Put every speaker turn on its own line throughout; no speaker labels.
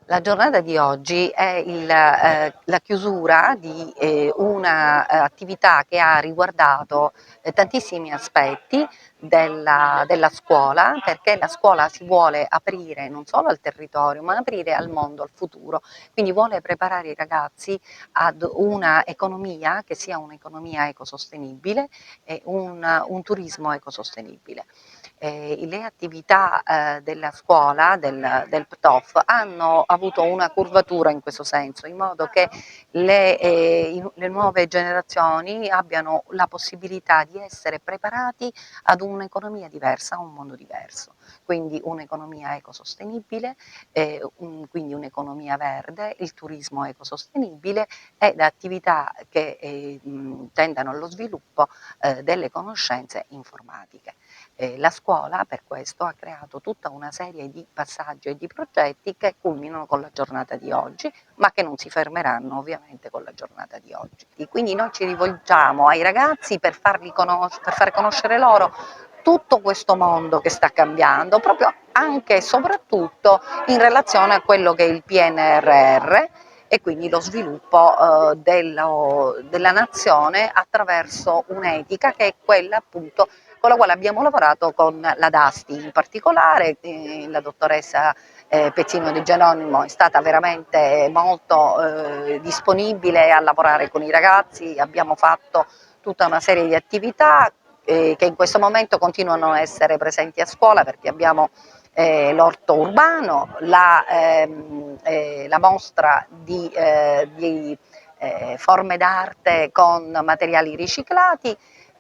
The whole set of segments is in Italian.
La giornata di oggi è la chiusura di una attività che ha riguardato tantissimi aspetti della scuola, perché la scuola si vuole aprire non solo al territorio, ma aprire al mondo, al futuro. Quindi vuole preparare i ragazzi ad una economia che sia un'economia ecosostenibile e un turismo ecosostenibile. Le attività della scuola, del PTOF, hanno avuto una curvatura in questo senso, in modo che le nuove generazioni abbiano la possibilità di essere preparati ad un'economia diversa, a un mondo diverso. Quindi un'economia ecosostenibile, quindi un'economia verde, il turismo ecosostenibile e le attività che tendano allo sviluppo delle conoscenze informatiche. La scuola per questo ha creato tutta una serie di passaggi e di progetti che culminano con la giornata di oggi, ma che non si fermeranno ovviamente con la giornata di oggi. E quindi noi ci rivolgiamo ai ragazzi per far conoscere loro tutto questo mondo che sta cambiando, proprio anche e soprattutto in relazione a quello che è il PNRR e quindi lo sviluppo della nazione attraverso un'etica che è quella appunto con la quale abbiamo lavorato con la DASTI in particolare. La dottoressa Pezzino Di Geronimo è stata veramente molto disponibile a lavorare con i ragazzi, abbiamo fatto tutta una serie di attività che in questo momento continuano a essere presenti a scuola, perché abbiamo l'orto urbano, la mostra di forme d'arte con materiali riciclati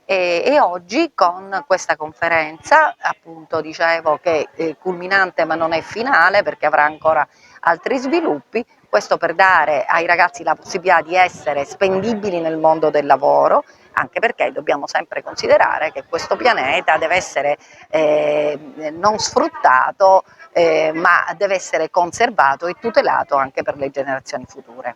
e oggi con questa conferenza, appunto dicevo che è culminante ma non è finale perché avrà ancora altri sviluppi, questo per dare ai ragazzi la possibilità di essere spendibili nel mondo del lavoro, anche perché dobbiamo sempre considerare che questo pianeta deve essere non sfruttato, ma deve essere conservato e tutelato anche per le generazioni future.